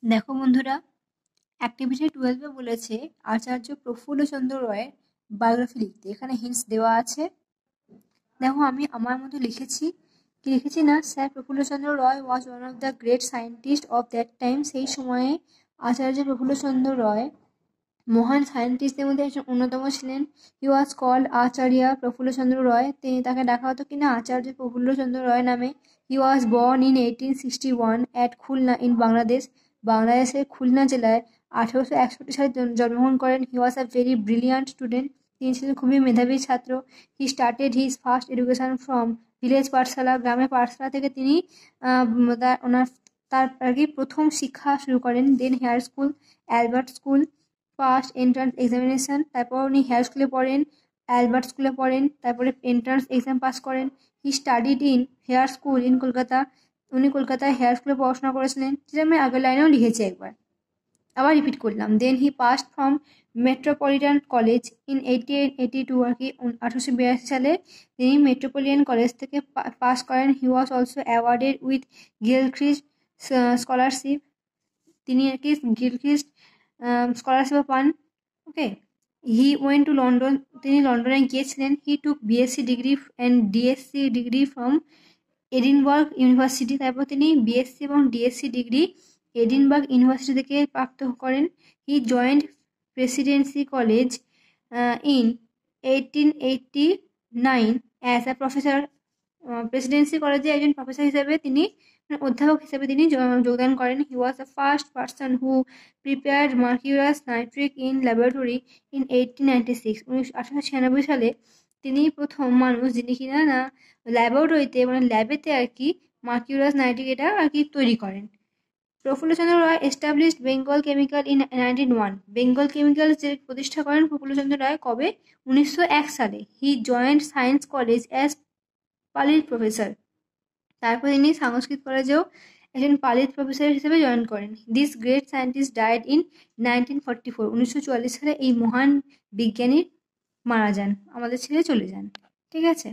দেখো বন্ধুরা, অ্যাক্টিভিটি 12 বলেছে আচার্য প্রফুল্লচন্দ্র রায়ের বায়োগ্রাফি লিখতে। এখানে হিন্টস দেওয়া আছে। দেখো, আমি আমার মতো লিখেছি। কি লিখেছি না, sir Prafullachandra Ray was one of the great scientist of that time. সেই সময়ে আচার্য প্রফুল্লচন্দ্র রায় মহান সায়েন্টিস্টদের মধ্যে একজন অন্যতম ছিলেন। He was called Acharya Prafulla Chandra Ray. তাকে ডাকা হতো কিনা আচার্য প্রফুল্লচন্দ্র রায় নামে। He was born in 1861 at Khulna in Bangladesh. বাংলাদেশের খুলনা জেলায় 1861 সালে জন্মগ্রহণ করেন। He was a very brilliant student. তিনি ছিলেন খুবই মেধাবী ছাত্র। He started his first education from village pathshala. গ্রামের পাঠশালা থেকে তিনি তার আর কি প্রথম শিক্ষা শুরু করেন। Then Hare school, Albert school, first entrance examination. তারপর উনি হেয়ার স্কুলে পড়েন, অ্যালবার্ট স্কুলে পড়েন, তারপরে এন্ট্রান্স এক্সাম পাস করেন। হি studied in here school in Kolkata. উনি কলকাতায় হেয়ার স্কুলে পড়াশোনা করেছিলেন, যেটা আমি আগের লাইনেও লিখেছি একবার, আবার রিপিট করলাম। Then he passed from Metropolitan college in 1882 আর কি 1882 সালে তিনি মেট্রোপলিটন কলেজ থেকে পাস করেন। He was also awarded with Gilchrist scholarship. তিনি আর কি গিলক্রিস্ট স্কলারশিপও পান। Okay, he went to London. তিনি লন্ডনে গিয়েছিলেন। He took BSc degree and DSc degree from Edinburgh university. তারপর তিনি বিএসসি এবং ডিএসসি ডিগ্রি এডিনবার্গ ইউনিভার্সিটি থেকে প্রাপ্ত করেন। He joined Presidency college in 1889 as a professor. Presidency কলেজে একজন প্রফেসর হিসেবে তিনি অধ্যাপক হিসেবে তিনি যোগদান করেন। He was the first person who prepared mercurous nitric in laboratory in 1896। 1896 সালে তিনি প্রথম মানুষ যিনি কিনা না ল্যাবরেটরিতে মানে ল্যাবেতে আর কি মার্কিউরাস নাইট্রিক এটা আর কি তৈরি করেন। Prafulla Chandra Ray established Bengal chemical in 1901। Bengal chemical যে প্রতিষ্ঠা করেন প্রফুল্লচন্দ্র রায় কবে? 1901 সালে। He joined science college as Palit professor. তারপর তিনি সংস্কৃত কলেজেও একজন পালিত প্রফেসর হিসেবে জয়েন করেন। This great scientist died in 1944। 1944 সালে এই মহান বিজ্ঞানী মারা যান, আমাদের ছেড়ে চলে যান। ঠিক আছে।